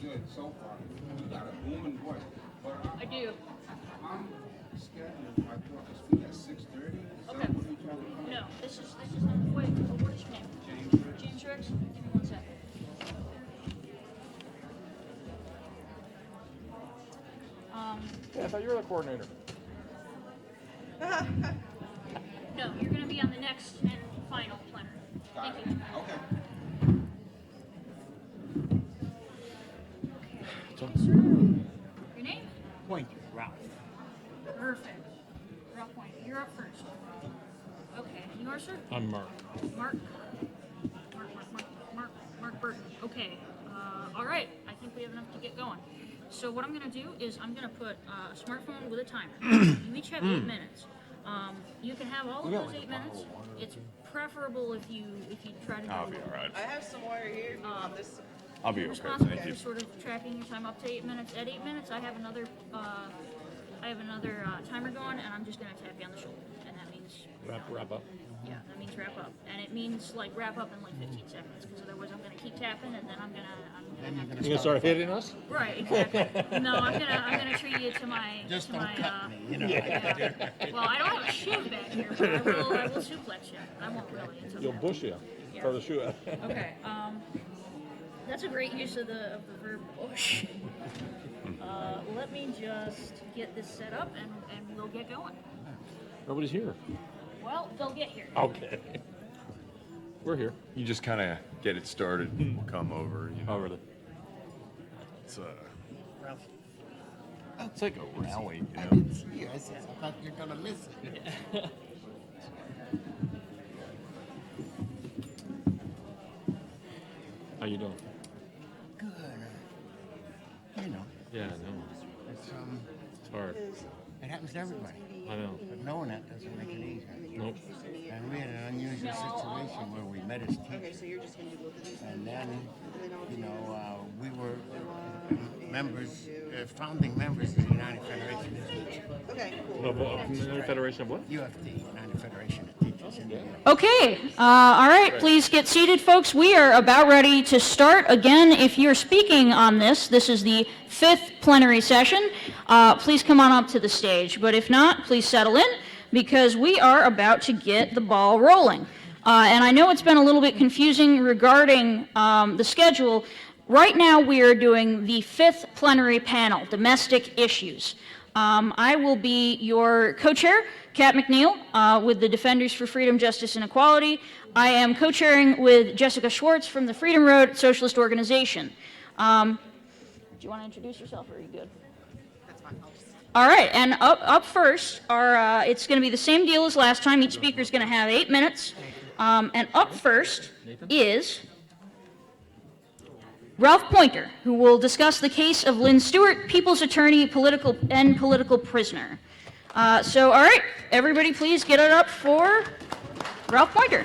good so far. You got a booming voice. But I do. I'm scheduled my talk to speak at 6:30. Okay. No, this is wait, what is your name? James Ricks? Give me 1 second. Yeah, I thought you were the coordinator. No, you're going to be on the next and final plenary. Thank you. Okay. Your name? Poynter, Ralph. Perfect. Ralph Poynter, you're up first. Okay, and yours, sir? I'm Mark. Mark Burton. Okay. All right. I think we have enough to get going. So what I'm going to do is I'm going to put a smartphone with a timer. You each have 8 minutes. You can have all of those 8 minutes. It's preferable if you try to. I'll be all right. I have some water here. This. I'll be okay. Responsible Thank for you. sort of tracking your time up to 8 minutes. At 8 minutes, I have another timer going, and I'm just going to tap you on the shoulder, and that means Wrap up. yeah, that means wrap up, and it means like wrap up in like 15 seconds, because otherwise I'm going to keep tapping, and then I'm gonna have to. You gonna start hitting us? Right, exactly. No, I'm gonna treat you to my Just to don't my. cut me, you know. Yeah. Well, I don't have a shoe back here, but I will suplex you. I won't really. It's You'll okay. bush you. Yeah. Throw the shoe at. Okay. That's a great use of the verb push. Let me just get this set up and we'll get going. Nobody's here. Well, they'll get here. Okay. We're here. You just kind of get it started. We'll come over. You know, Oh, really? it's Ralph, it's like a rally. You I know? didn't see you. I thought you were gonna miss it. How you doing? Good. You know, Yeah, I know. it's It's hard. it happens to everybody. I know. But knowing that doesn't make it easier. Nope. And we had an unusual situation where we met as Okay, teachers, so you're just gonna do both of these. and then, you know, we were members, founding members of the United Federation of Teachers. Okay, cool. Federation of what? UFT, United Federation of Teachers. In Okay. All right. Please get seated, folks. We are about ready to start. Again, if you're speaking on this is the 5th plenary session. Please come on up to the stage. But if not, please settle in, because we are about to get the ball rolling. And I know it's been a little bit confusing regarding the schedule. Right now, we are doing the 5th plenary panel, Domestic Issues. I will be your co-chair, Kat McNeal, with the Defenders for Freedom, Justice, and Equality. I am co-chairing with Jessica Schwartz from the Freedom Road Socialist Organization. Do you want to introduce yourself, or are you good? That's fine. All right, and up first are, it's going to be the same deal as last time. Each speaker is going to have 8 minutes. And up first is Ralph Poynter, who will discuss the case of Lynne Stewart, People's Attorney, political prisoner. So, all right, everybody please get it up for Ralph Poynter.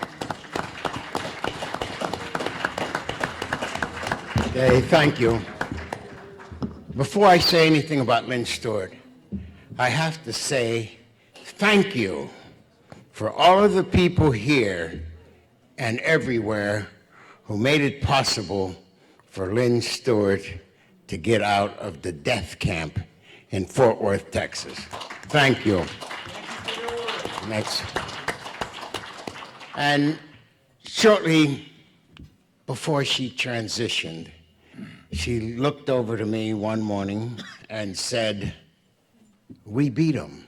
Okay, thank you. Before I say anything about Lynne Stewart, I have to say thank you for all of the people here and everywhere who made it possible for Lynne Stewart to get out of the death camp in Fort Worth, Texas. Thank you. Next. And shortly before she transitioned, she looked over to me one morning and said, "We beat them."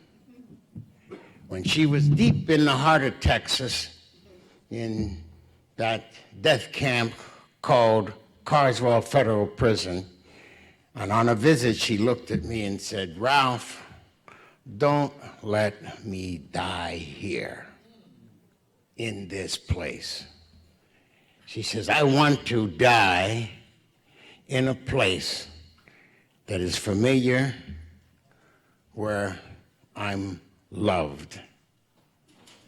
When she was deep in the heart of Texas, in that death camp called Carswell Federal Prison, and on a visit she looked at me and said, "Ralph, don't let me die here in this place." She says, "I want to die in a place that is familiar, where I'm loved,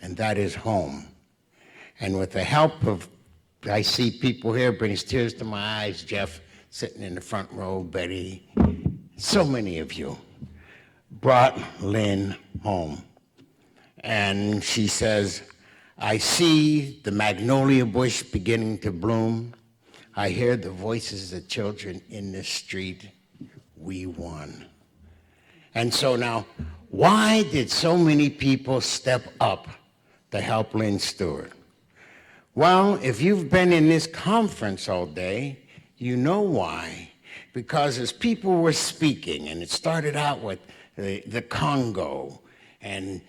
and that is home." And with the help of, I see people here, brings tears to my eyes, Jeff sitting in the front row, Betty, so many of you brought Lynne home. And she says, "I see the magnolia bush beginning to bloom. I hear the voices of children in the street. We won. And so now, why did so many people step up to help Lynne Stewart? Well, if you've been in this conference all day, you know why. Because as people were speaking, and it started out with the Congo and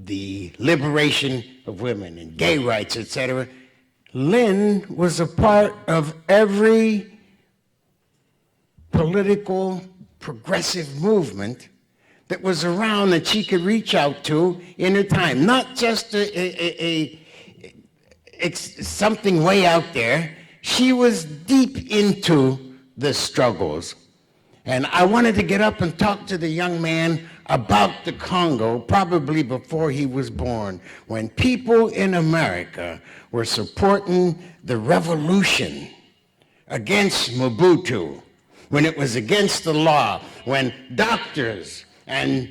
the liberation of women and gay rights, etc., Lynne was a part of every political progressive movement that was around that she could reach out to in her time. Not just something way out there. She was deep into the struggles. And I wanted to get up and talk to the young man about the Congo, probably before he was born, when people in America were supporting the revolution against Mobutu, when it was against the law, when doctors and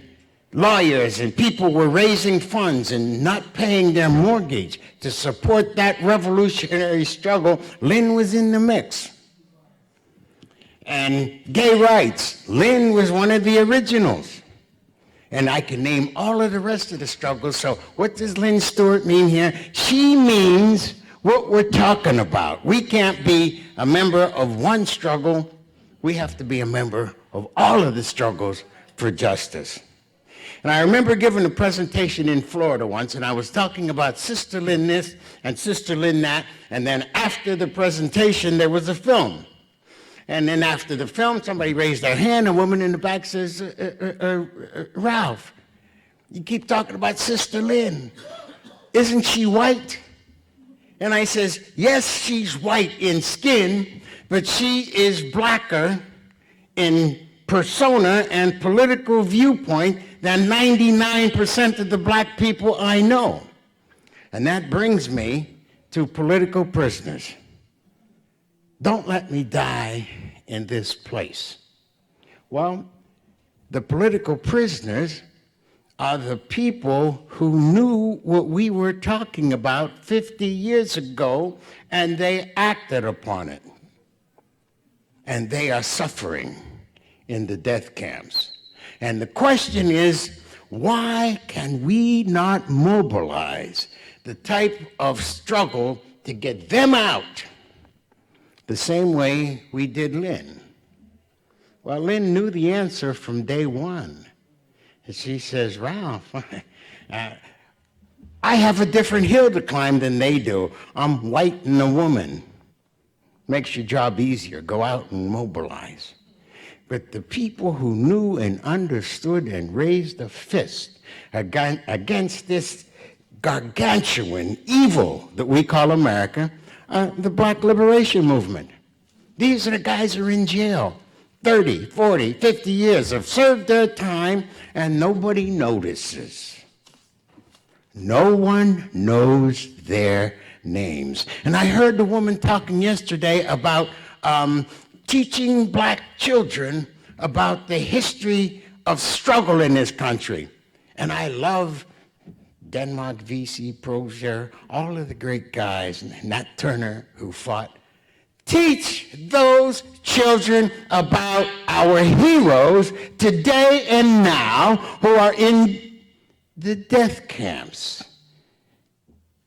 lawyers and people were raising funds and not paying their mortgage to support that revolutionary struggle. Lynne was in the mix. And gay rights, Lynne was one of the originals. And I can name all of the rest of the struggles. So what does Lynne Stewart mean here? She means what we're talking about. We can't be a member of one struggle. We have to be a member of all of the struggles for justice. And I remember giving a presentation in Florida once, and I was talking about Sister Lynne this and Sister Lynne that, and then after the presentation, there was a film. And then after the film, somebody raised their hand, a woman in the back says, Ralph, you keep talking about Sister Lynne. Isn't she white? And I says, yes, she's white in skin, but she is blacker in persona and political viewpoint than 99% of the black people I know. And that brings me to political prisoners. Don't let me die in this place. Well, the political prisoners are the people who knew what we were talking about 50 years ago, and they acted upon it. And they are suffering in the death camps. And the question is, why can we not mobilize the type of struggle to get them out the same way we did Lynne? Well, Lynne knew the answer from day one. And she says, Ralph, I have a different hill to climb than they do. I'm white and a woman. Makes your job easier. Go out and mobilize. But the people who knew and understood and raised a fist against this gargantuan evil that we call America, the Black Liberation Movement. These are the guys who are in jail. 30, 40, 50 years have served their time, and nobody notices. No one knows their names. And I heard the woman talking yesterday about teaching black children about the history of struggle in this country. And I love Denmark, V.C. Prozier, all of the great guys, and Nat Turner who fought. Teach those children about our heroes today and now who are in the death camps.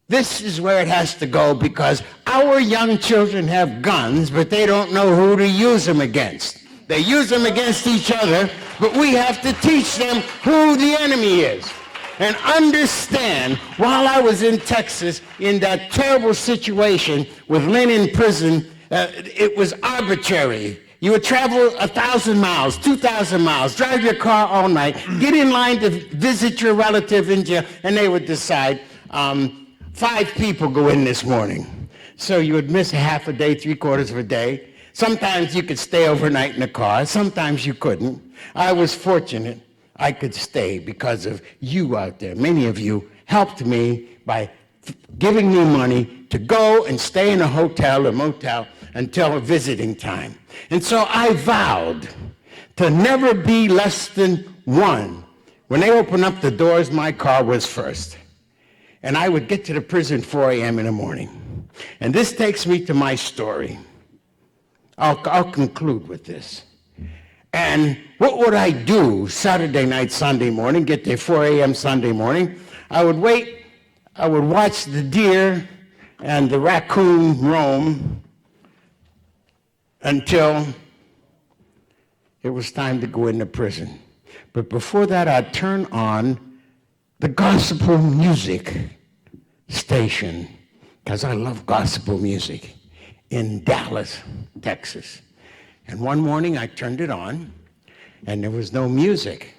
This is where it has to go, because our young children have guns, but they don't know who to use them against. They use them against each other, but we have to teach them who the enemy is. And understand, while I was in Texas in that terrible situation with Lynne in prison, it was arbitrary. You would travel 1,000 miles, 2,000 miles, drive your car all night, get in line to visit your relative in jail, and they would decide, 5 people go in this morning. So you would miss a half a day, 3/4 of a day. Sometimes you could stay overnight in the car. Sometimes you couldn't. I was fortunate I could stay because of you out there. Many of you helped me by giving me money to go and stay in a hotel or motel until visiting time. And so I vowed to never be less than 1. When they opened up the doors, my car was first. And I would get to the prison 4 a.m. in the morning. And this takes me to my story. I'll conclude with this. And what would I do Saturday night, Sunday morning, get there 4 a.m. Sunday morning? I would watch the deer and the raccoon roam until it was time to go into prison. But before that, I'd turn on the gospel music station, because I love gospel music, in Dallas, Texas. And one morning I turned it on, and there was no music,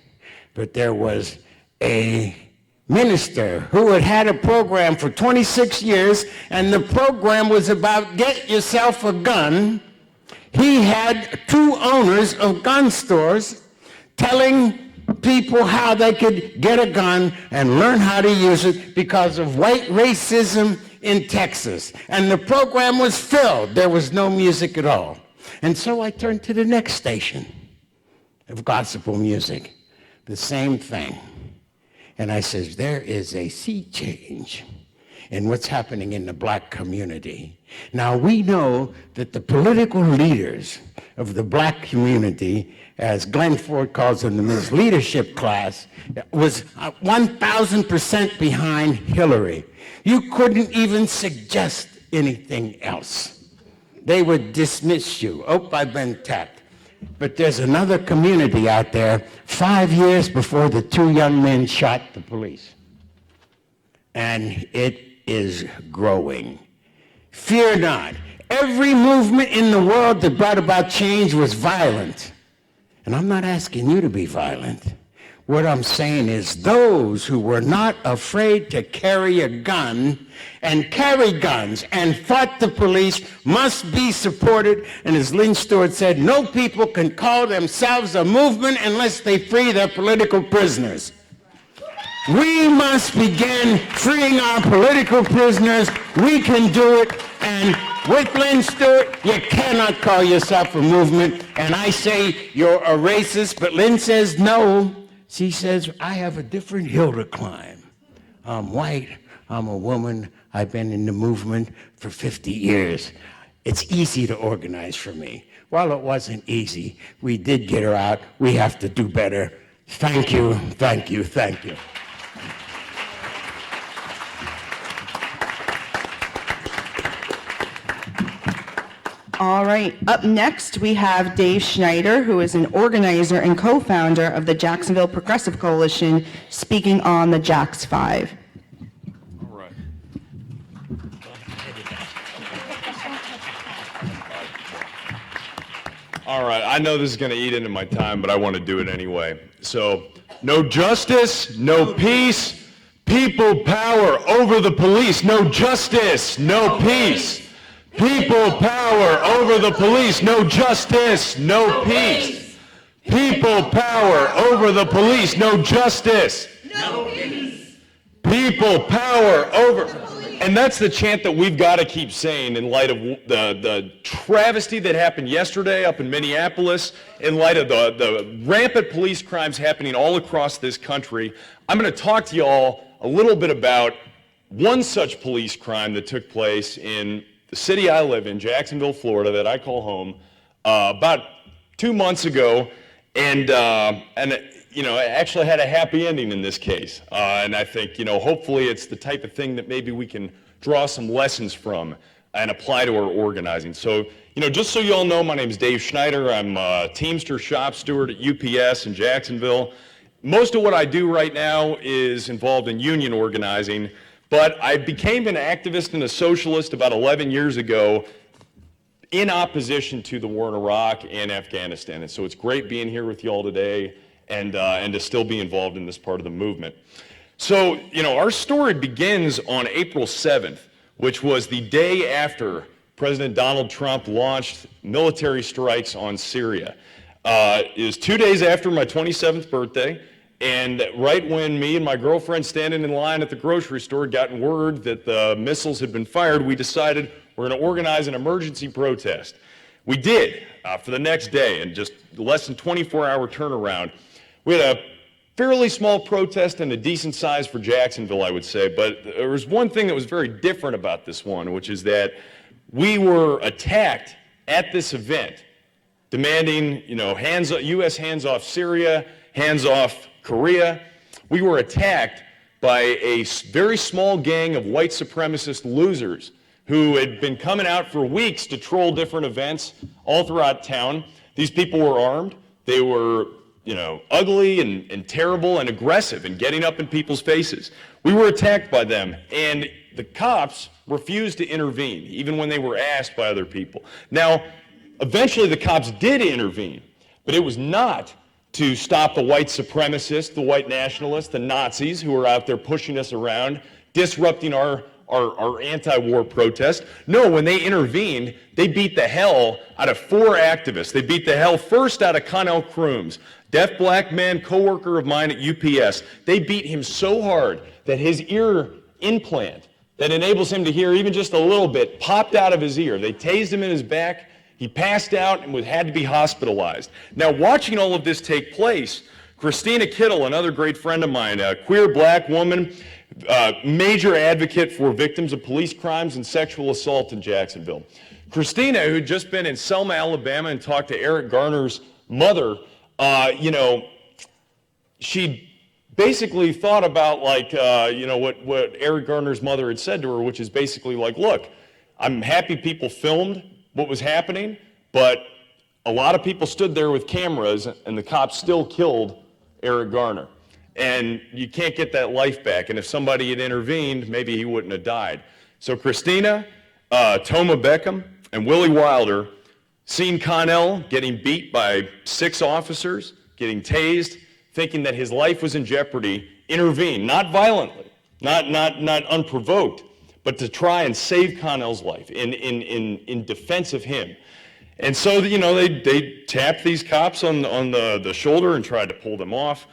but there was a minister who had had a program for 26 years, and the program was about get yourself a gun. He had two owners of gun stores telling people how they could get a gun and learn how to use it because of white racism in Texas. And the program was filled. There was no music at all. And so I turned to the next station of gospel music, the same thing. And I says, there is a sea change in what's happening in the black community. Now, we know that the political leaders of the black community, as Glenn Ford calls them, his leadership class, was 1,000% behind Hillary. You couldn't even suggest anything else. They would dismiss you. Oh, I've been tapped. But there's another community out there 5 years before the two young men shot the police. And it is growing. Fear not. Every movement in the world that brought about change was violent. And I'm not asking you to be violent. What I'm saying is those who were not afraid to carry a gun and carry guns and fought the police must be supported. And as Lynne Stewart said, no people can call themselves a movement unless they free their political prisoners. We must begin freeing our political prisoners. We can do it. And with Lynne Stewart, you cannot call yourself a movement. And I say you're a racist, but Lynne says no. She says, I have a different hill to climb. I'm white, I'm a woman, I've been in the movement for 50 years. It's easy to organize for me. Well, it wasn't easy. We did get her out. We have to do better. Thank you, thank you, thank you. All right, up next we have Dave Schneider, who is an organizer and co-founder of the Jacksonville Progressive Coalition, speaking on the Jax 5. All right. All right, I know this is going to eat into my time, but I want to do it anyway. So, no justice, no peace, people power over the police. No justice, no peace. People power over the police. No justice, no peace. People power over the police. No justice. No peace. People power over. And that's the chant that we've got to keep saying in light of the travesty that happened yesterday up in Minneapolis, in light of the rampant police crimes happening all across this country. I'm going to talk to you all a little bit about one such police crime that took place in the city I live in, Jacksonville, Florida, that I call home, about 2 months ago, and you know, it actually had a happy ending in this case. And I think, you know, hopefully it's the type of thing that maybe we can draw some lessons from and apply to our organizing. So, you know, just so you all know, my name is Dave Schneider. I'm a Teamster shop steward at UPS in Jacksonville. Most of what I do right now is involved in union organizing. But I became an activist and a socialist about 11 years ago in opposition to the war in Iraq and Afghanistan. And so it's great being here with you all today and to still be involved in this part of the movement. So, you know, our story begins on April 7th, which was the day after President Donald Trump launched military strikes on Syria. It was 2 days after my 27th birthday. And right when me and my girlfriend standing in line at the grocery store gotten word that the missiles had been fired, we decided we're going to organize an emergency protest. We did for the next day, in just less than 24-hour turnaround. We had a fairly small protest and a decent size for Jacksonville, I would say, but there was one thing that was very different about this one, which is that we were attacked at this event, demanding, U.S. hands off Syria, hands off Korea. We were attacked by a very small gang of white supremacist losers who had been coming out for weeks to troll different events all throughout town. These people were armed. They were, ugly and terrible and aggressive and getting up in people's faces. We were attacked by them, and the cops refused to intervene, even when they were asked by other people. Now, eventually the cops did intervene, but it was not to stop the white supremacists, the white nationalists, the Nazis who were out there pushing us around, disrupting our anti-war protest. No, when they intervened, they beat the hell out of 4 activists. They beat the hell first out of Connell Crooms, deaf black man, co-worker of mine at UPS. They beat him so hard that his ear implant that enables him to hear even just a little bit popped out of his ear. They tased him in his back. He passed out and had to be hospitalized. Now, watching all of this take place, Christina Kittle, another great friend of mine, a queer black woman, major advocate for victims of police crimes and sexual assault in Jacksonville. Christina, who'd just been in Selma, Alabama, and talked to Eric Garner's mother, she basically thought about what Eric Garner's mother had said to her, which is basically like, look, I'm happy people filmed what was happening, but a lot of people stood there with cameras and the cops still killed Eric Garner. And you can't get that life back. And if somebody had intervened, maybe he wouldn't have died. So Christina, Toma Beckham, and Willie Wilder seen Connell getting beat by 6 officers, getting tased, thinking that his life was in jeopardy, intervened, not violently, not unprovoked, but to try and save Connell's life in defense of him. And so, they tapped these cops on the shoulder and tried to pull them off.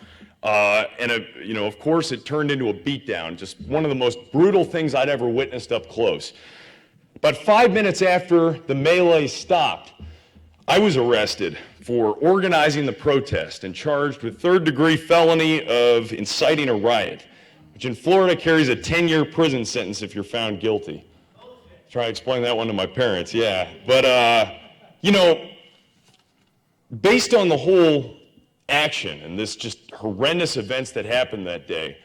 Of course, it turned into a beatdown, just one of the most brutal things I'd ever witnessed up close. But 5 minutes after the melee stopped, I was arrested for organizing the protest and charged with 3rd-degree felony of inciting a riot, which in Florida carries a 10-year prison sentence if you're found guilty. Try to explain that one to my parents, yeah. But, based on the whole action and this just horrendous events that happened that day,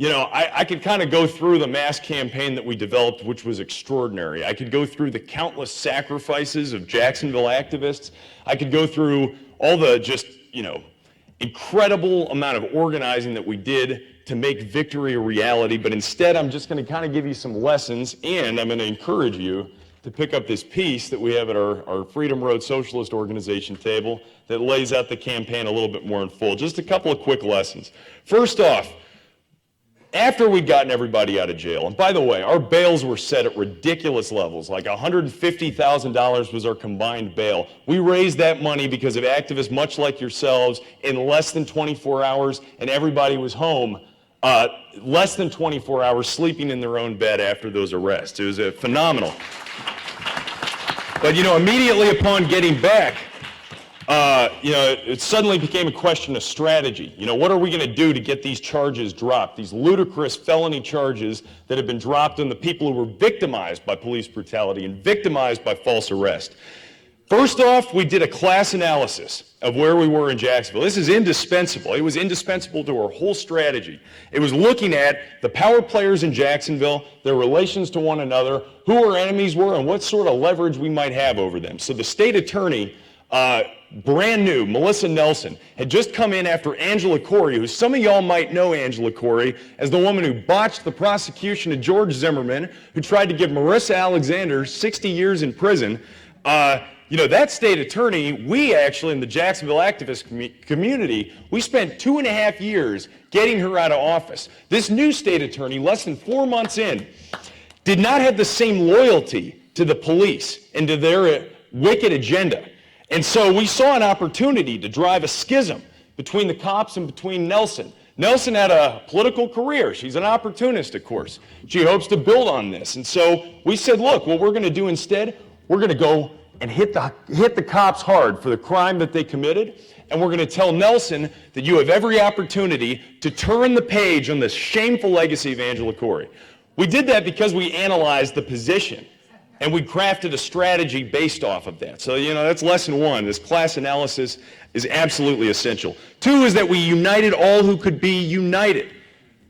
I could kind of go through the mass campaign that we developed, which was extraordinary. I could go through the countless sacrifices of Jacksonville activists. I could go through all the just, incredible amount of organizing that we did to make victory a reality, but instead I'm just going to kind of give you some lessons, and I'm going to encourage you to pick up this piece that we have at our Freedom Road Socialist Organization table that lays out the campaign a little bit more in full. Just a couple of quick lessons. First off, after we'd gotten everybody out of jail, and by the way, our bails were set at ridiculous levels, like $150,000 was our combined bail. We raised that money because of activists much like yourselves in less than 24 hours, and everybody was home less than 24 hours sleeping in their own bed after those arrests. It was phenomenal. But, immediately upon getting back, it suddenly became a question of strategy. What are we going to do to get these charges dropped, these ludicrous felony charges that have been dropped on the people who were victimized by police brutality and victimized by false arrest? First off, we did a class analysis of where we were in Jacksonville. This is indispensable. It was indispensable to our whole strategy. It was looking at the power players in Jacksonville, their relations to one another, who our enemies were, and what sort of leverage we might have over them. So the state attorney, brand new, Melissa Nelson, had just come in after Angela Corey, who some of y'all might know Angela Corey as the woman who botched the prosecution of George Zimmerman, who tried to give Marissa Alexander 60 years in prison. That state attorney, we actually, in the Jacksonville activist community, we spent 2.5 years getting her out of office. This new state attorney, less than 4 months in, did not have the same loyalty to the police and to their wicked agenda. And so we saw an opportunity to drive a schism between the cops and between Nelson. Nelson had a political career. She's an opportunist, of course. She hopes to build on this. And so we said, look, what we're going to do instead, we're going to go and hit the cops hard for the crime that they committed, and we're going to tell Nelson that you have every opportunity to turn the page on this shameful legacy of Angela Corey. We did that because we analyzed the position And we crafted a strategy based off of that. So, that's lesson one. This class analysis is absolutely essential. Two is that we united all who could be united.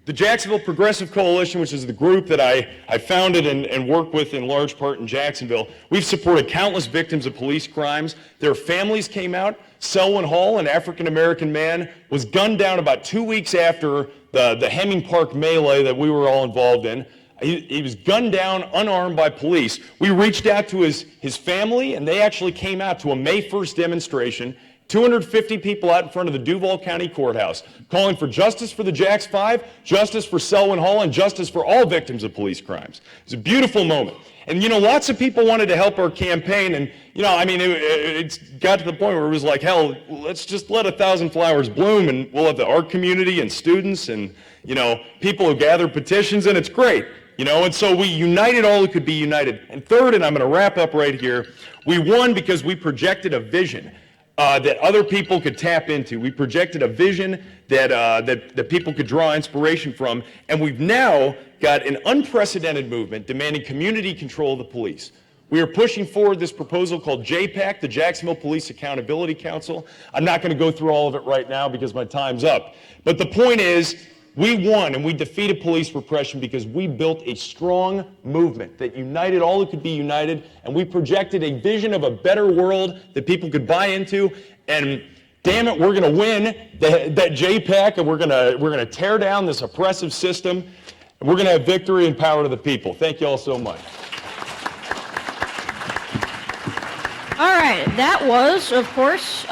The Jacksonville Progressive Coalition, which is the group that I founded and work with in large part in Jacksonville, we've supported countless victims of police crimes. Their families came out. Selwyn Hall, an African-American man, was gunned down about 2 weeks after the Hemming Park melee that we were all involved in. He was gunned down, unarmed by police. We reached out to his family, and they actually came out to a May 1st demonstration, 250 people out in front of the Duval County Courthouse, calling for justice for the Jacks 5, justice for Selwyn Hall, and justice for all victims of police crimes. It's a beautiful moment. And, lots of people wanted to help our campaign, and, it's got to the point where it was like, hell, let's just let 1,000 flowers bloom, and we'll have the art community and students and, people who gather petitions, and it's great. And so we united all who could be united. And third, and I'm going to wrap up right here, we won because we projected a vision that other people could tap into. We projected a vision that people could draw inspiration from, and we've now got an unprecedented movement demanding community control of the police. We are pushing forward this proposal called JPAC, the Jacksonville Police Accountability Council. I'm not going to go through all of it right now because my time's up. But the point is, we won and we defeated police repression because we built a strong movement that united all who could be united, and we projected a vision of a better world that people could buy into. And damn it, we're going to win that JPAC, and we're going to tear down this oppressive system, and we're going to have victory and power to the people. Thank you all so much. All right, that was, of course,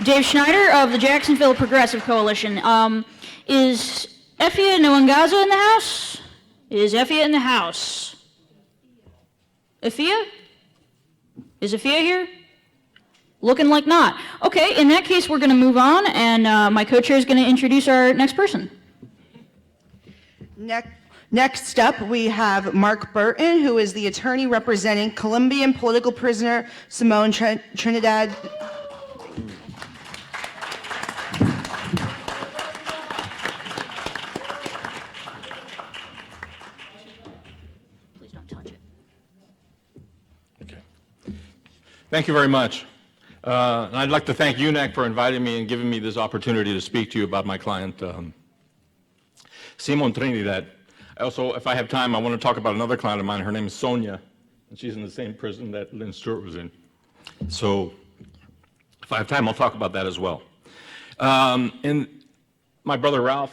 Dave Schneider of the Jacksonville Progressive Coalition. Is Efia Nwangaza in the house? Is Efia in the house? Efia? Is Efia here? Looking like not. Okay, in that case, we're going to move on, and my co-chair is going to introduce our next person. Next up, we have Mark Burton, who is the attorney representing Colombian political prisoner Simón Trinidad. Thank you very much. And I'd like to thank UNAC for inviting me and giving me this opportunity to speak to you about my client, Simón Trinidad. Also, if I have time, I want to talk about another client of mine. Her name is Sonia, and she's in the same prison that Lynne Stewart was in. So if I have time, I'll talk about that as well. And my brother Ralph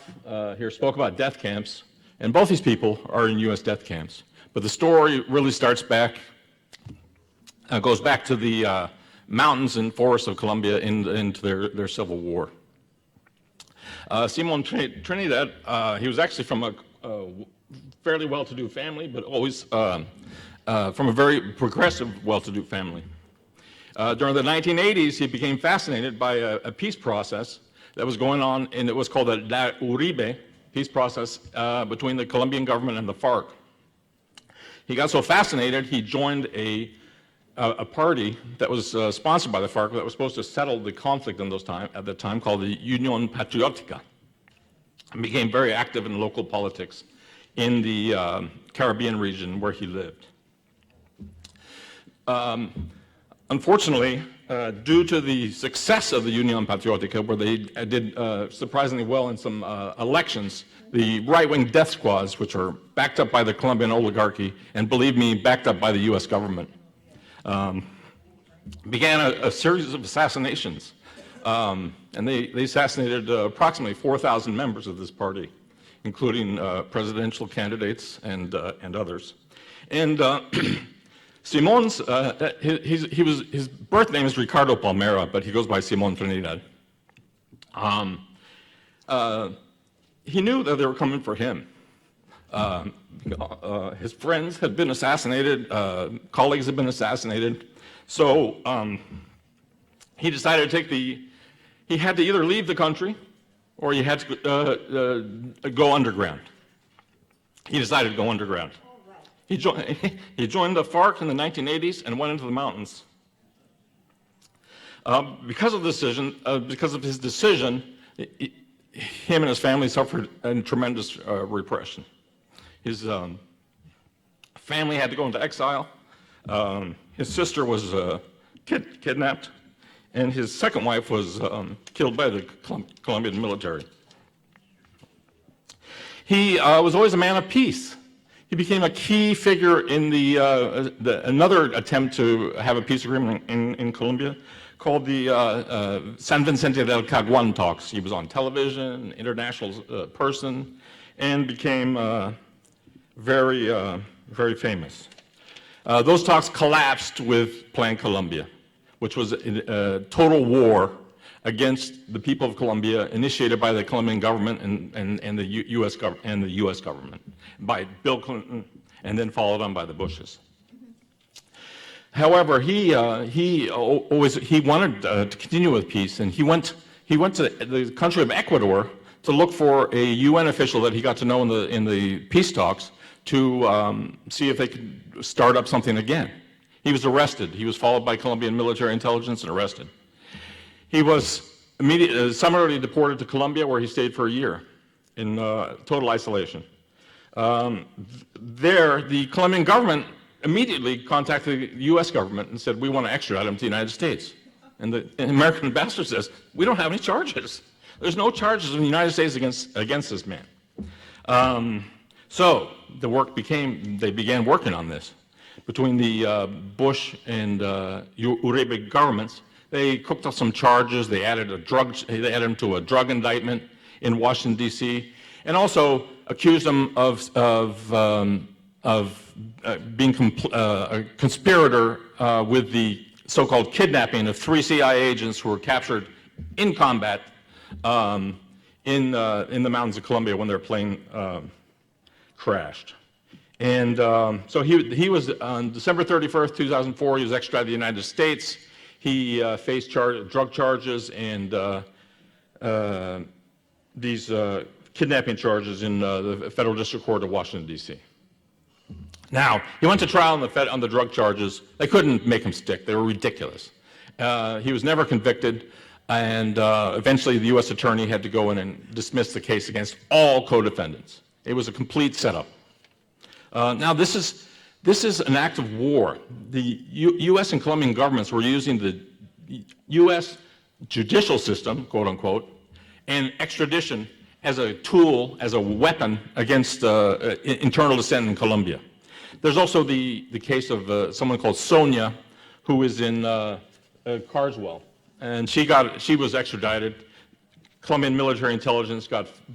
here spoke about death camps, and both these people are in U.S. death camps. But the story really starts back goes back to the mountains and forests of Colombia into their civil war. Simón Trinidad, he was actually from a fairly well-to-do family, but always from a very progressive, well-to-do family. During the 1980s, he became fascinated by a peace process that was going on, and it was called the La Uribe peace process between the Colombian government and the FARC. He got so fascinated, he joined a party that was sponsored by the FARC that was supposed to settle the conflict at the time called the Unión Patriótica, and became very active in local politics in the Caribbean region where he lived. Unfortunately, due to the success of the Unión Patriótica, where they did surprisingly well in some elections, the right-wing death squads, which are backed up by the Colombian oligarchy, and believe me, backed up by the US government, began a series of assassinations. And they assassinated approximately 4,000 members of this party, including presidential candidates and others. And Simon's, his birth name is Ricardo Palmera, but he goes by Simón Trinidad. He knew that they were coming for him. His friends had been assassinated, colleagues had been assassinated, so he decided to he had to either leave the country or he had to go underground. He decided to go underground. He joined the FARC in the 1980s and went into the mountains. Because of his decision, him and his family suffered a tremendous repression. His family had to go into exile. His sister was kidnapped, and his second wife was killed by the Colombian military. He was always a man of peace. He became a key figure in another attempt to have a peace agreement in Colombia called the San Vicente del Caguán talks. He was on television, international person, and became very, very famous. Those talks collapsed with Plan Colombia, which was a total war against the people of Colombia, initiated by the Colombian government and the U.S. government, by Bill Clinton, and then followed on by the Bushes. However, he wanted to continue with peace, and he went to the country of Ecuador to look for a UN official that he got to know in the peace talks to see if they could start up something again. He was arrested. He was followed by Colombian military intelligence and arrested. He was summarily deported to Colombia, where he stayed for a year in total isolation. There, the Colombian government immediately contacted the U.S. government and said, we want to extradite him to the United States. And the American ambassador says, we don't have any charges. There's no charges in the United States against this man. So they began working on this. Between the Bush and Uribe governments, they cooked up some charges. They added him to a drug indictment in Washington, D.C., and also accused him of being a conspirator with the so-called kidnapping of 3 CIA agents who were captured in combat in the mountains of Colombia when their plane crashed. And so he was, on December 31st, 2004, he was extradited to the United States. He faced drug charges and these kidnapping charges in the Federal District Court of Washington, D.C. Now, he went to trial on the drug charges. They couldn't make him stick. They were ridiculous. He was never convicted, and eventually the U.S. attorney had to go in and dismiss the case against all co-defendants. It was a complete setup. Now, this is an act of war. The U.S. and Colombian governments were using the U.S. judicial system, quote unquote, and extradition as a tool, as a weapon against internal dissent in Colombia. There's also the case of someone called Sonia, who is in Carswell, and she was extradited. Colombian military intelligence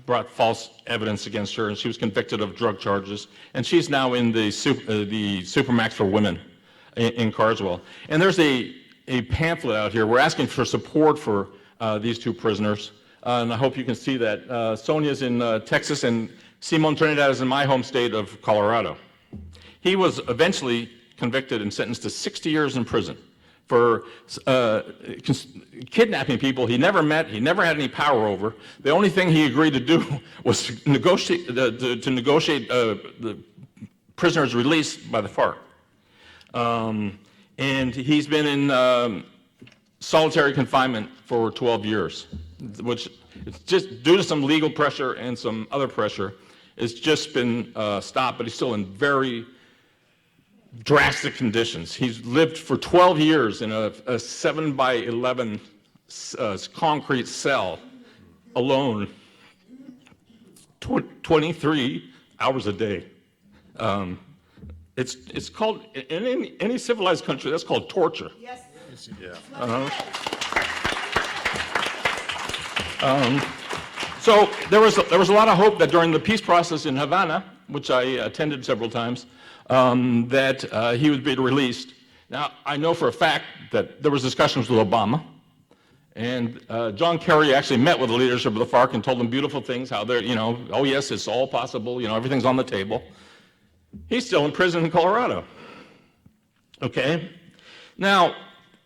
brought false evidence against her, and she was convicted of drug charges. And she's now in the Supermax for women in Carswell. And there's a pamphlet out here. We're asking for support for these two prisoners, and I hope you can see that. Sonia's in Texas, and Simón Trinidad is in my home state of Colorado. He was eventually convicted and sentenced to 60 years in prison for kidnapping people he never met, he never had any power over. The only thing he agreed to do was to negotiate the prisoner's release by the FARC. And he's been in solitary confinement for 12 years, which it's just due to some legal pressure and some other pressure, it's just been stopped, but he's still in very drastic conditions. He's lived for 12 years in a 7x11 concrete cell alone, 23 hours a day. It's called, in any civilized country, that's called torture. Yes. Yeah. So there was a lot of hope that during the peace process in Havana, which I attended several times, that he would be released. Now, I know for a fact that there was discussions with Obama, and John Kerry actually met with the leadership of the FARC and told them beautiful things, how they're, oh yes, it's all possible, everything's on the table. He's still in prison in Colorado. Okay? Now,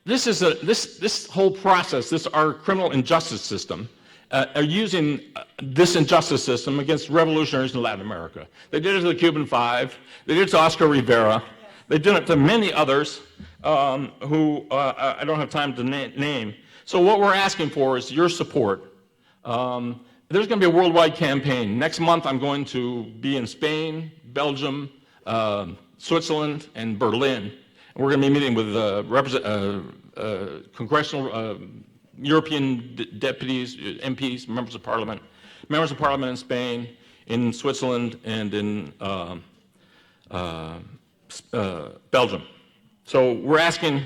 this whole process, our criminal injustice system, are using this injustice system against revolutionaries in Latin America. They did it to the Cuban Five. They did it to Oscar Rivera. They did it to many others who I don't have time to name. So what we're asking for is your support. There's going to be a worldwide campaign. Next month, I'm going to be in Spain, Belgium, Switzerland and Berlin. And we're going to be meeting with congressional European deputies, MPs, members of parliament in Spain, in Switzerland, and in Belgium. So we're asking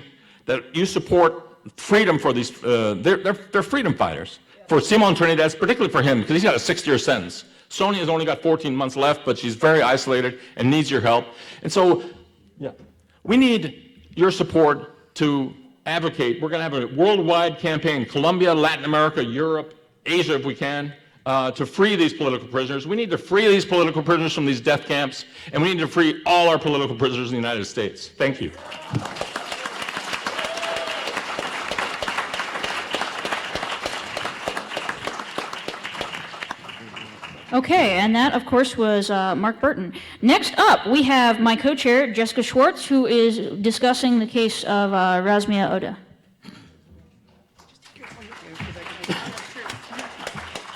that you support freedom for these, they're freedom fighters. For Simón Trinidad, particularly for him, because he's got a 6-year sentence. Sonia's only got 14 months left, but she's very isolated and needs your help. And so, yeah, we need your support to advocate. We're going to have a worldwide campaign, Colombia, Latin America, Europe, Asia if we can, to free these political prisoners. We need to free these political prisoners from these death camps, and we need to free all our political prisoners in the United States. Thank you. Okay, and that, of course, was Mark Burton. Next up, we have my co-chair, Jessica Schwartz, who is discussing the case of Razmia Oda.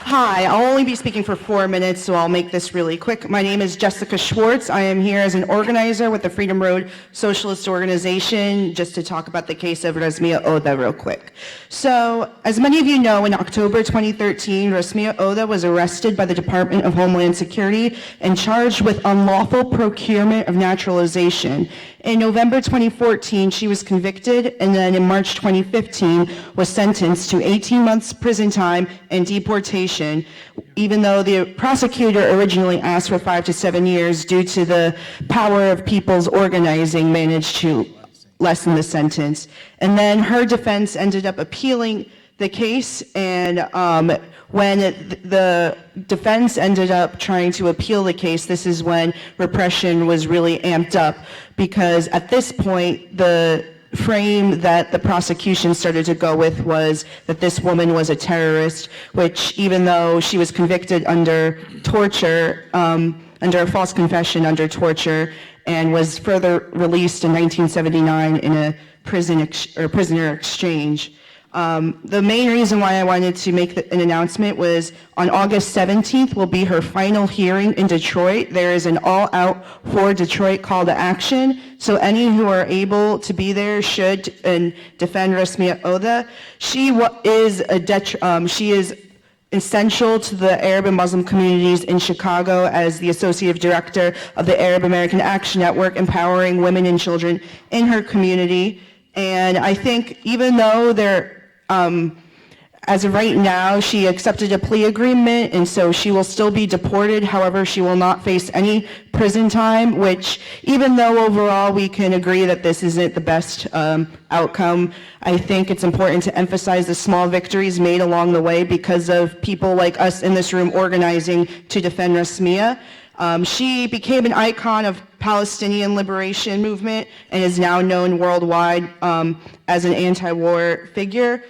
Hi, I'll only be speaking for 4 minutes, so I'll make this really quick. My name is Jessica Schwartz. I am here as an organizer with the Freedom Road Socialist Organization, just to talk about the case of Razmia Oda real quick. So, as many of you know, in October 2013, Razmia Oda was arrested by the Department of Homeland Security and charged with unlawful procurement of naturalization. In November 2014, she was convicted, and then in March 2015 was sentenced to 18 months prison time and deportation, even though the prosecutor originally asked for 5 to 7 years. Due to the power of people's organizing, managed to lessen the sentence. And then her defense ended up appealing the case, and when the defense ended up trying to appeal the case, this is when repression was really amped up, because at this point, the frame that the prosecution started to go with was that this woman was a terrorist, which, even though she was convicted under torture, under a false confession under torture, and was further released in 1979 in a prisoner exchange. The main reason why I wanted to make an announcement was on August 17th will be her final hearing in Detroit. There is an all-out for Detroit call to action, so any who are able to be there should and defend Razmia Oda. She is essential to the Arab and Muslim communities in Chicago as the Associate Director of the Arab American Action Network, empowering women and children in her community. And I think even though as of right now, she accepted a plea agreement, and so she will still be deported. However, she will not face any prison time, which, even though overall we can agree that this isn't the best outcome, I think it's important to emphasize the small victories made along the way because of people like us in this room organizing to defend Razmia. She became an icon of Palestinian liberation movement and is now known worldwide as an anti-war figure.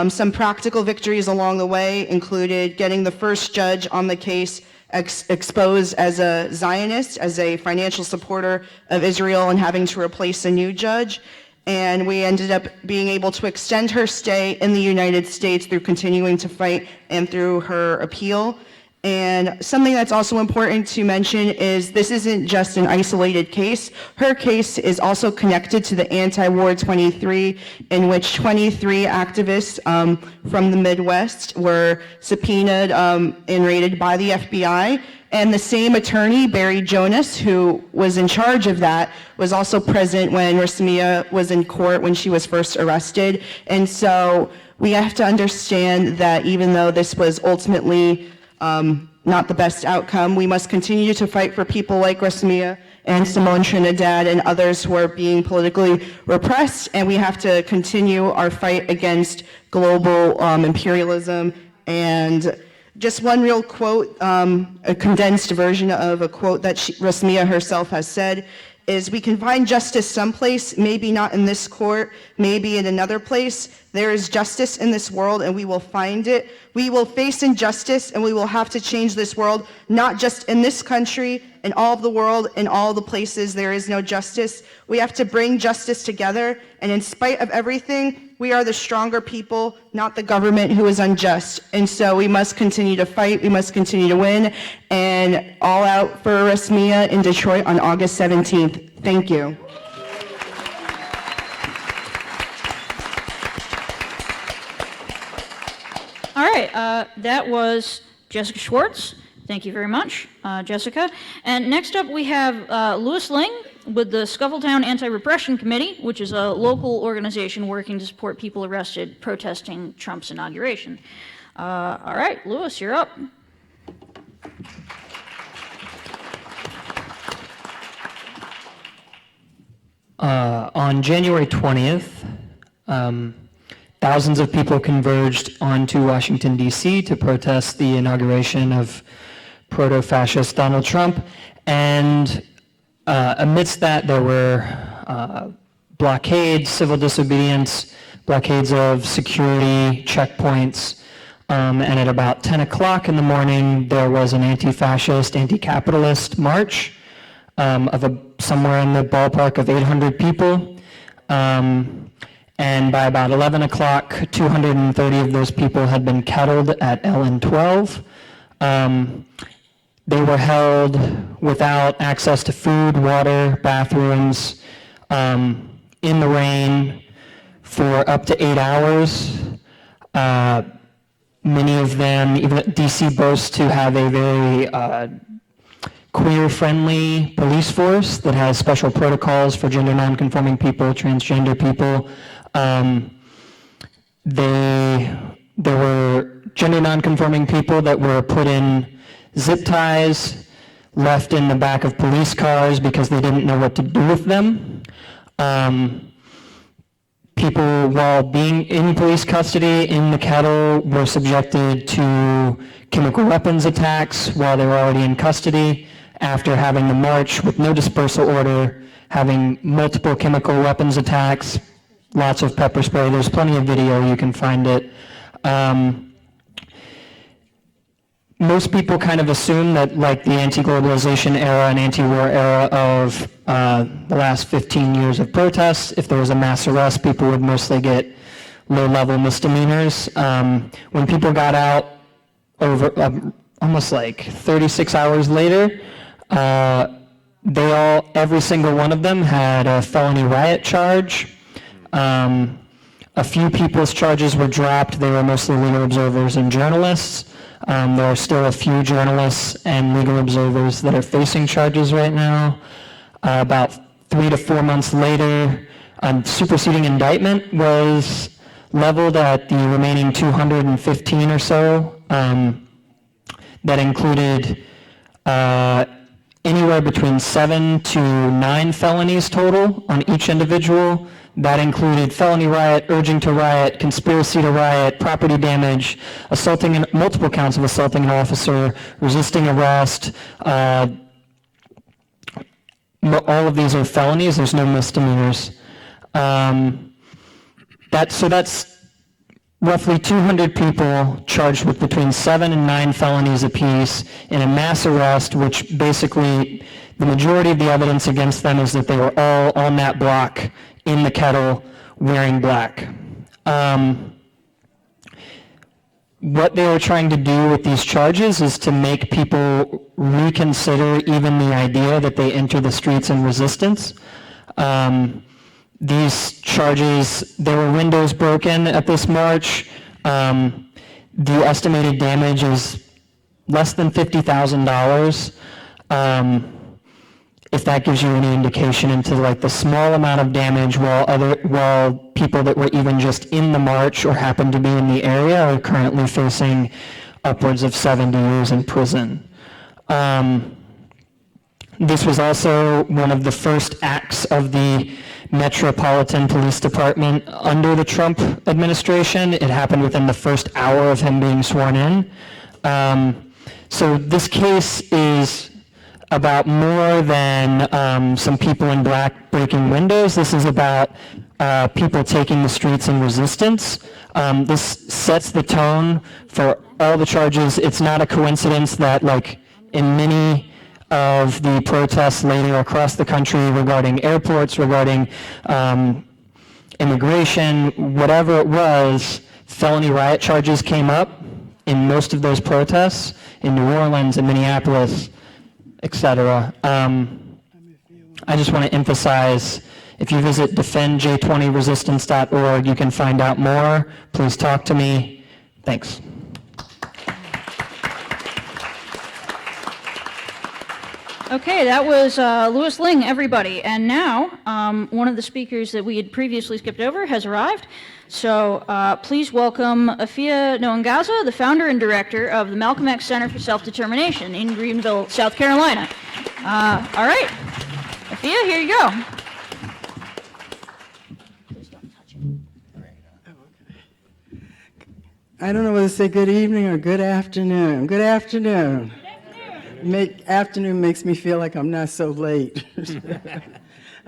Some practical victories along the way included getting the first judge on the case exposed as a Zionist, as a financial supporter of Israel, and having to replace a new judge. And we ended up being able to extend her stay in the United States through continuing to fight and through her appeal. And something that's also important to mention is this isn't just an isolated case. Her case is also connected to the Anti-War 23, in which 23 activists from the Midwest were subpoenaed and raided by the FBI. And the same attorney, Barry Jonas, who was in charge of that, was also present when Razmia was in court when she was first arrested. And so we have to understand that even though this was ultimately not the best outcome, we must continue to fight for people like Razmia and Simón Trinidad and others who are being politically repressed, and we have to continue our fight against global imperialism. And just one real quote, a condensed version of a quote that Razmia herself has said, is we can find justice someplace, maybe not in this court, maybe in another place. There is justice in this world and we will find it. We will face injustice and we will have to change this world, not just in this country, in all of the world, in all the places there is no justice. We have to bring justice together, and in spite of everything, we are the stronger people, not the government who is unjust. And so we must continue to fight, we must continue to win, and all out for Razmia in Detroit on August 17th. Thank you. All right, that was Jessica Schwartz. Thank you very much, Jessica. And next up, we have Louis Lynne with the Scuffletown Anti-Repression Committee, which is a local organization working to support people arrested protesting Trump's inauguration. All right, Louis, you're up. On January 20th, thousands of people converged onto Washington, D.C. to protest the inauguration of proto-fascist Donald Trump. And amidst that, there were blockades, civil disobedience, blockades of security checkpoints. And at about 10 o'clock in the morning, there was an anti-fascist, anti-capitalist march of somewhere in the ballpark of 800 people. And by about 11 o'clock, 230 of those people had been kettled at LN12. They were held without access to food, water, bathrooms, in the rain for up to 8 hours. Many of them, even DC boasts to have a very queer-friendly police force that has special protocols for gender nonconforming people, transgender people. There were gender nonconforming people that were put in zip ties, left in the back of police cars because they didn't know what to do with them. People, while being in police custody in the kettle, were subjected to chemical weapons attacks while they were already in custody, after having the march with no dispersal order, having multiple chemical weapons attacks, lots of pepper spray. There's plenty of video, you can find it. Most people kind of assume that, like the anti-globalization era and anti-war era of the last 15 years of protests, if there was a mass arrest, people would mostly get low-level misdemeanors. When people got out over almost like 36 hours later, every single one of them had a felony riot charge. A few people's charges were dropped. They were mostly legal observers and journalists. There are still a few journalists and legal observers that are facing charges right now. About 3 to 4 months later, a superseding indictment was leveled at the remaining 215 or so. That included anywhere between 7 to 9 felonies total on each individual. That included felony riot, urging to riot, conspiracy to riot, property damage, multiple counts of assaulting an officer, resisting arrest. All of these are felonies. There's no misdemeanors. That's roughly 200 people charged with between 7 and 9 felonies apiece in a mass arrest, which basically the majority of the evidence against them is that they were all on that block in the kettle wearing black. What they were trying to do with these charges is to make people reconsider even the idea that they enter the streets in resistance. These charges, there were windows broken at this march. The estimated damage is less than $50,000. If that gives you any indication into like the small amount of damage, while people that were even just in the march or happened to be in the area are currently facing upwards of 70 years in prison. This was also one of the first acts of the Metropolitan Police Department under the Trump administration. It happened within the first hour of him being sworn in. So this case is about more than some people in black breaking windows. This is about people taking the streets in resistance. This sets the tone for all the charges. It's not a coincidence that, like, in many of the protests later across the country regarding airports, regarding immigration, whatever it was, felony riot charges came up in most of those protests in New Orleans and Minneapolis, etc. I just want to emphasize, if you visit defendj20resistance.org, you can find out more. Please talk to me. Thanks. Okay, that was Louis Ling, everybody. And now, one of the speakers that we had previously skipped over has arrived. So please welcome Efia Nwangaza, the founder and director of the Malcolm X Center for Self-Determination in Greenville, South Carolina. All right, Efia, here you go. I don't know whether to say good evening or good afternoon. Good afternoon. Afternoon makes me feel like I'm not so late.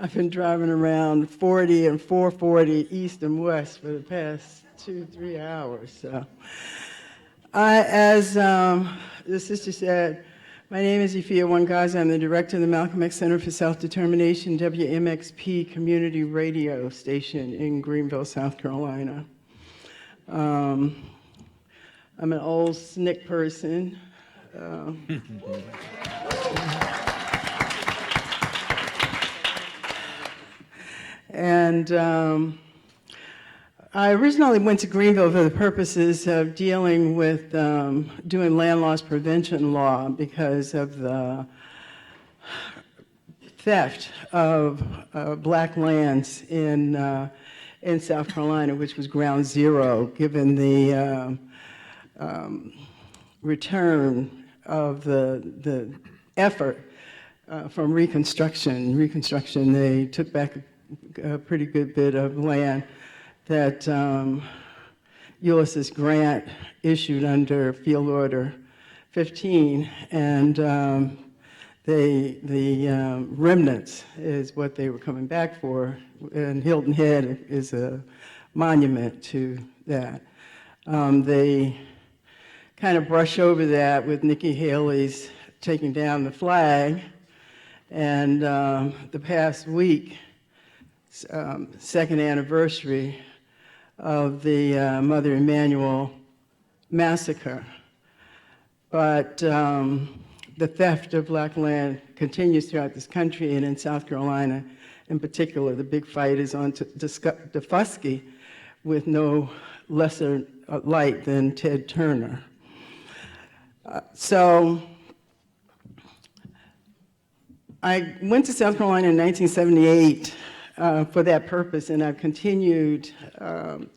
I've been driving around 40 and 440 east and west for the past 2-3 hours. So, as the sister said, my name is Efia Nwangaza. I'm the director of the Malcolm X Center for Self-Determination, WMXP community radio station in Greenville, South Carolina. I'm an old SNCC person. And I originally went to Greenville for the purposes of dealing with doing land loss prevention law because of the theft of black lands in South Carolina, which was ground zero, given the return of the effort from Reconstruction. They took back a pretty good bit of land that Ulysses Grant issued under Field Order 15, and the remnants is what they were coming back for, and Hilton Head is a monument to that. They kind of brush over that with Nikki Haley's taking down the flag, and the past week, second anniversary of the Mother Emanuel massacre. But the theft of black land continues throughout this country, and in South Carolina in particular. The big fight is on Dufusky with no lesser light than Ted Turner. So I went to South Carolina in 1978 for that purpose, and I've continued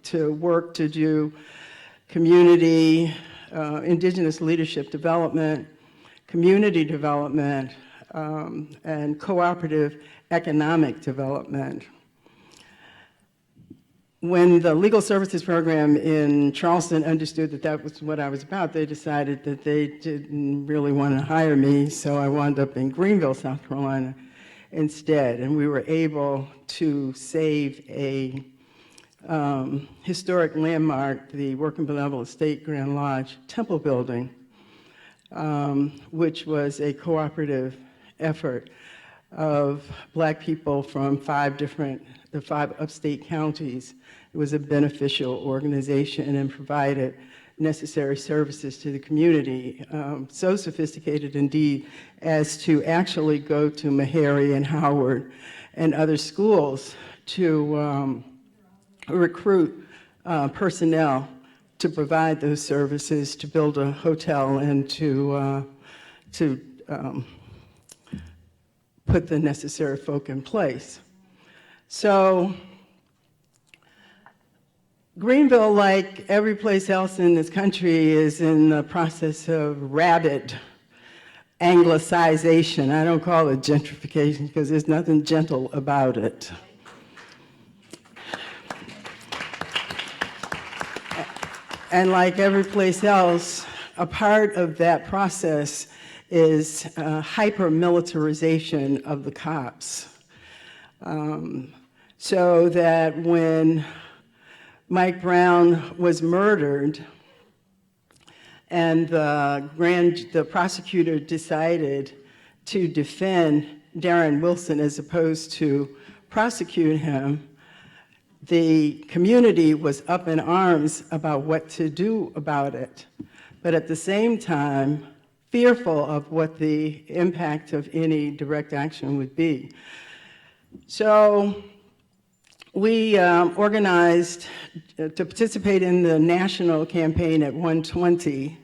to work to do community, indigenous leadership development, community development, and cooperative economic development. When the legal services program in Charleston understood that that was what I was about, they decided that they didn't really want to hire me, so I wound up in Greenville, South Carolina instead. And we were able to save a historic landmark, the Working Benevolent State Grand Lodge Temple Building, which was a cooperative effort of Black people from the five upstate counties. It was a beneficial organization and provided necessary services to the community, so sophisticated indeed as to actually go to Meharry and Howard and other schools to recruit personnel to provide those services, to build a hotel, and to put the necessary folk in place. So Greenville, like every place else in this country, is in the process of rapid anglicization. I don't call it gentrification because there's nothing gentle about it. And like every place else, a part of that process is hyper-militarization of the cops. So that when Mike Brown was murdered and the prosecutor decided to defend Darren Wilson as opposed to prosecute him, the community was up in arms about what to do about it, but at the same time, fearful of what the impact of any direct action would be. So we organized to participate in the national campaign at 120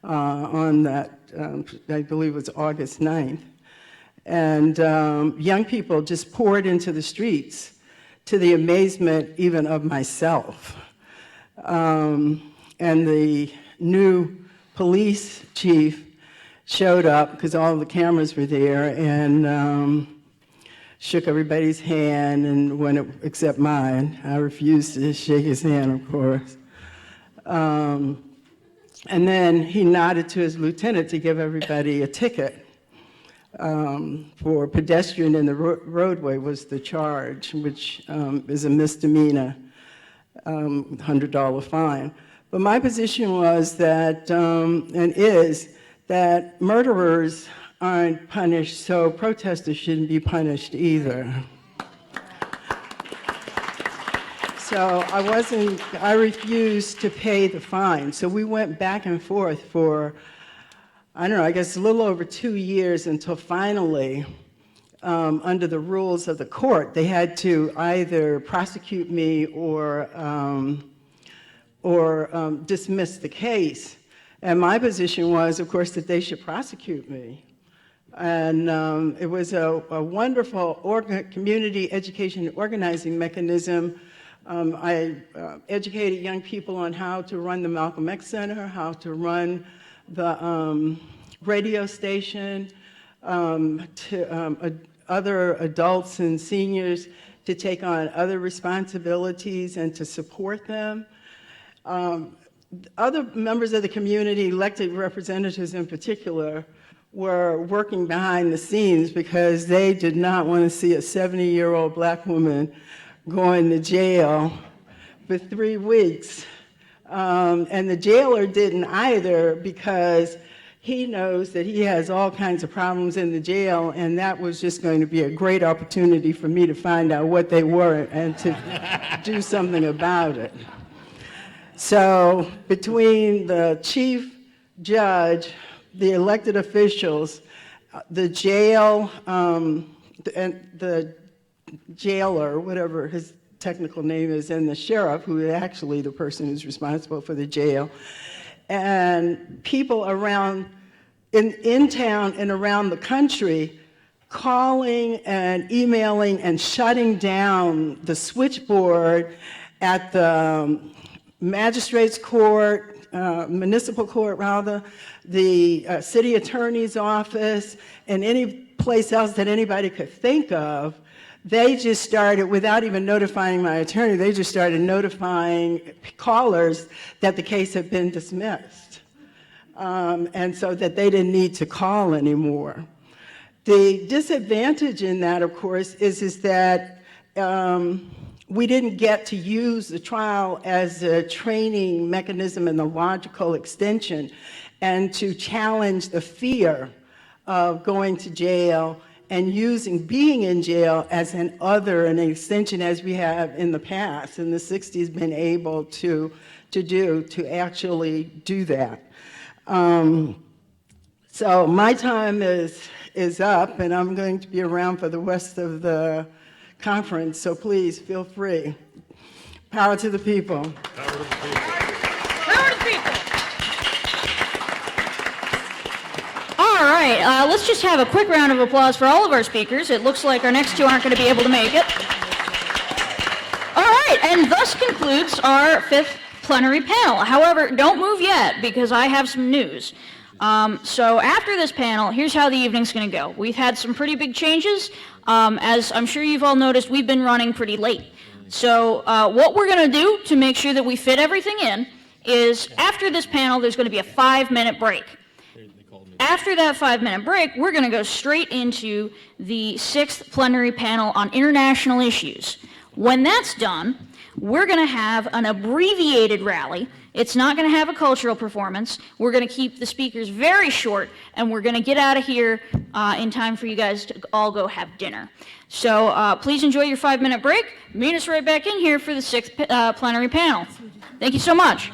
on that, I believe it was August 9th. And young people just poured into the streets to the amazement even of myself. And the new police chief showed up because all the cameras were there and shook everybody's hand and except mine. I refused to shake his hand, of course. And then he nodded to his lieutenant to give everybody a ticket. For pedestrian in the roadway was the charge, which is a misdemeanor, $100 fine. But my position was that, and is, that murderers aren't punished, so protesters shouldn't be punished either. So I refused to pay the fine. So we went back and forth for, I don't know, I guess a little over 2 years until finally, under the rules of the court, they had to either prosecute me or dismiss the case. And my position was, of course, that they should prosecute me. And it was a wonderful community education organizing mechanism. I educated young people on how to run the Malcolm X Center, how to run the radio station, to other adults and seniors to take on other responsibilities and to support them. Other members of the community, elected representatives in particular, were working behind the scenes because they did not want to see a 70-year-old black woman going to jail for 3 weeks. And the jailer didn't either because he knows that he has all kinds of problems in the jail, and that was just going to be a great opportunity for me to find out what they were and to do something about it. So between the chief judge, the elected officials, the jail, and the jailer, whatever his technical name is, and the sheriff, who is actually the person who's responsible for the jail, and people around in town and around the country calling and emailing and shutting down the switchboard at the magistrate's court, municipal court rather, the city attorney's office, and any place else that anybody could think of. They just started, without even notifying my attorney, they just started notifying callers that the case had been dismissed. And so that they didn't need to call anymore. The disadvantage in that, of course, is that we didn't get to use the trial as a training mechanism and the logical extension, and to challenge the fear of going to jail and using being in jail as an extension as we have in the past, in the 60s, been able to actually do that. So my time is up, and I'm going to be around for the rest of the conference, so please feel free. Power to the people. Power to the people. All right, let's just have a quick round of applause for all of our speakers. It looks like our next two aren't going to be able to make it. All right, and thus concludes our 5th plenary panel. However, don't move yet, because I have some news. So after this panel, here's how the evening's going to go. We've had some pretty big changes. As I'm sure you've all noticed, we've been running pretty late. So what we're going to do to make sure that we fit everything in is after this panel, there's going to be a 5-minute break. After that 5-minute break, we're going to go straight into the 6th plenary panel on international issues. When that's done, we're going to have an abbreviated rally. It's not going to have a cultural performance. We're going to keep the speakers very short, and we're going to get out of here in time for you guys to all go have dinner. So please enjoy your 5-minute break. Meet us right back in here for the 6th plenary panel. Thank you so much.